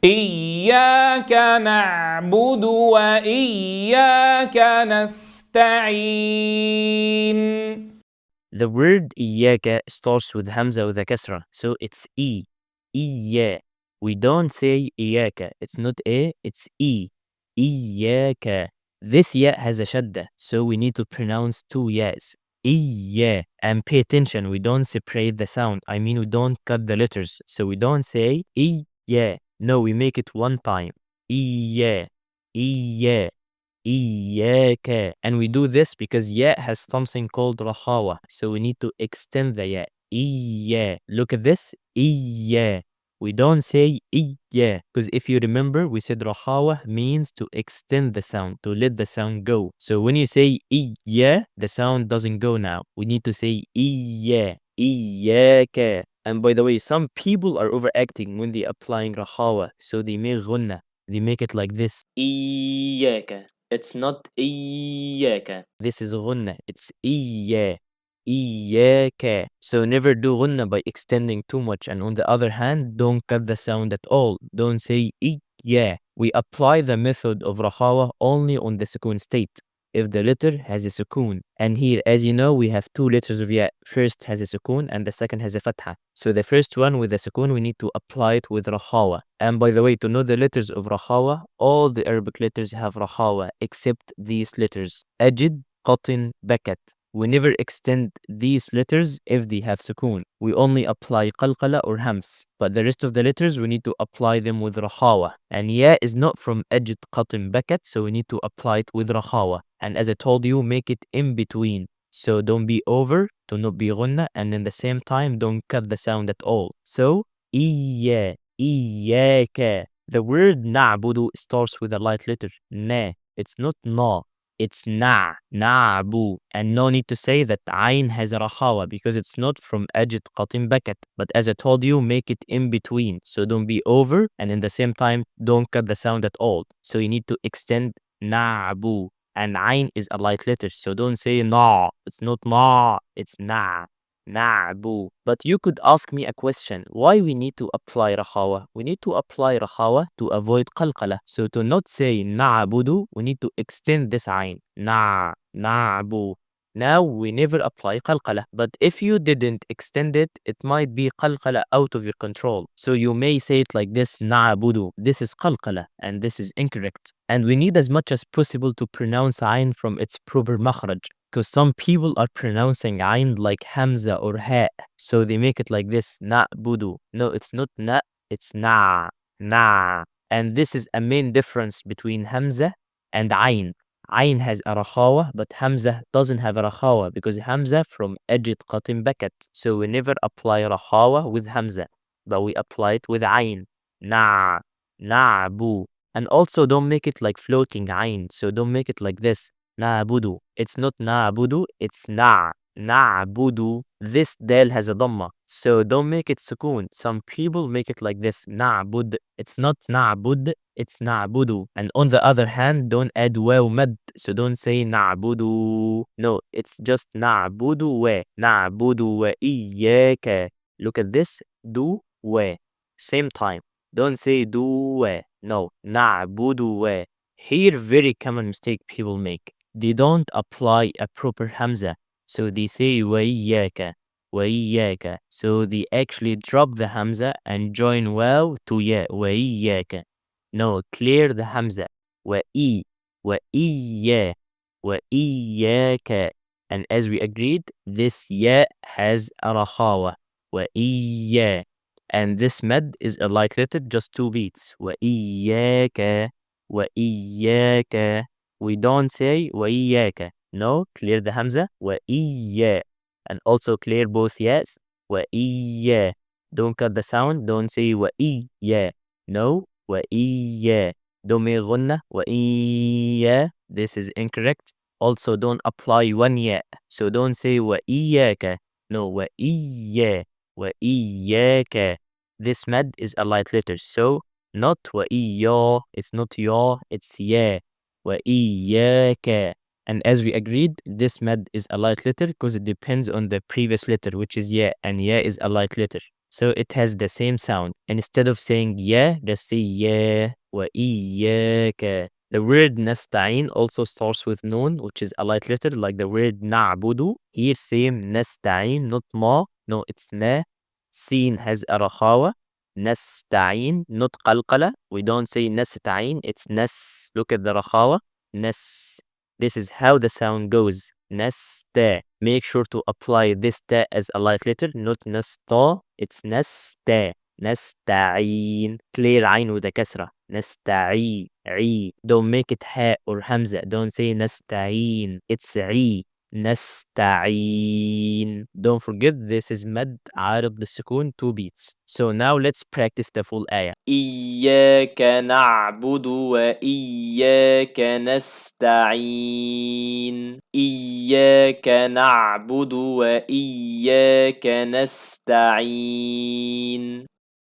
إياك نعبد وإياك نستعين. The word إياك starts with Hamza with a kasra, so it's E. إيا. We don't say إياك. It's not A, it's E. إياك. This ya has a shadda, so we need to pronounce two yas. إيا. And pay attention, we don't separate the sound. I mean, we don't cut the letters. So we don't say إيا. No, we make it one time. إيا. إيا. إياك. And we do this because ya has something called rahawa. So we need to extend the ya. إيا. Look at this. إيا. We don't say إيا. Because if you remember, we said rahawa means to extend the sound, to let the sound go. So when you say إيا, the sound doesn't go now. We need to say إيا. إياك. And by the way, some people are overacting when they applying rahawa. So they make غنة. They make it like this. إياك. It's not إياك. This is غنة. It's إيا. إياك. So never do غنة by extending too much. And on the other hand, don't cut the sound at all. Don't say إيا. We apply the method of rahawa only on the sukun state. If the letter has a sukun. And here, as you know, we have two letters of ya. First has a sukun and the second has a fatha. So the first one with the sukun, we need to apply it with rahawa. And by the way, to know the letters of rahawa, all the Arabic letters have rahawa except these letters. Ajid, qatin, bakat. We never extend these letters if they have sukun. We only apply qalqala or hams. But the rest of the letters, we need to apply them with rahawa. And ya is not from ajid, qatin, bakat, so we need to apply it with rahawa. And as I told you, make it in between. So don't be over, to not be ghunna, and in the same time, don't cut the sound at all. So, إيا, إياك. The word na'budu starts with a light letter, na. It's not na, it's na, na'bu. And no need to say that ayn has a rahawa because it's not from ajid qatim bakat. But as I told you, make it in between. So don't be over, and in the same time, don't cut the sound at all. So you need to extend na'bu. And ayn is a light letter, so don't say na. It's not na, it's na. Na'bu. But you could ask me a question. Why we need to apply rahawa? We need to apply rahawa to avoid qalqala. So to not say na'budu, we need to extend this ayn. Na'bu. Now we never apply qalqala. But if you didn't extend it, it might be qalqala out of your control. So you may say it like this, na'budu. This is qalqala and this is incorrect. And we need as much as possible to pronounce ayn from its proper makhraj. Because some people are pronouncing ayn like hamza or ha. So they make it like this, na'budu. No, it's not na, it's na. And this is a main difference between hamza and ayn. Ayn has a rahawa, but hamza doesn't have a rahawa because hamza from ajid qatim bakat. So we never apply rahawa with hamza, but we apply it with ayn. Na'bu. And also don't make it like floating ayn. So don't make it like this. Na'budu. It's not na'budu, it's na'budu. This dal has a dhamma. So don't make it sukoon. Some people make it like this. Na'bud. It's not na'bud, it's na'budu. And on the other hand, don't add waw mad. So don't say na'budu. No, it's just na'budu wa. Na'budu wa iyyaka. Look at this. Do wa. Same time. Don't say do wa. No, na'budu wa. Here, very common mistake people make. They don't apply a proper hamza. So they say وَإِيَّاكَ. So they actually drop the hamza and join waw to ya. وَإِيَّاكَ. No, clear the hamza. وَإِيَّا. وَإِيَّاكَ. And as we agreed, this ya has a rahawa. وَإِيَّا. And this mad is a light letter, just 2 beats. وَإِيَّاكَ. وَإِيَّاكَ. We don't say وَإِيَّاكَ. No, clear the hamza. وَإِيَّا. And also clear both yes. وَإِيَّا. Don't cut the sound. Don't say وَإِيَّا. No, وَإِيَّا. Don't make غنة. وَإِيَّا. This is incorrect. Also, don't apply one ya. So don't say وَإِيَّاكَ. No, وَإِيَّا. وَإِيَّاكَ. This mad is a light letter. So not وَإِيَّا. It's not ya, it's ya. وَإِيَّاكَ. And as we agreed, this mad is a light letter because it depends on the previous letter, which is ya, and ya is a light letter. So it has the same sound. And instead of saying yeah, just say yeah wa iyyaka. The word nasta'in also starts with noon, which is a light letter, like the word na'budu. Here, same nasta'in, not ma. No, it's na. Sin has a rakhawa. Nasta'in, not qalqala. We don't say nasta'in, it's nas. Look at the rakhawa. Nas. This is how the sound goes. Nasta. Make sure to apply this ta as a light letter, not nasta. It's nasta. Nasta'in. Clear ayn with a kasra. Nasta'i. عي. Don't make it ha or hamza. Don't say nasta'in. It's عي. نستعين. Don't forget this is مد عارض للسكون 2 beats. So now let's practice the full ayah. إياك نعبد وإياك نستعين. إياك نعبد وإياك نستعين.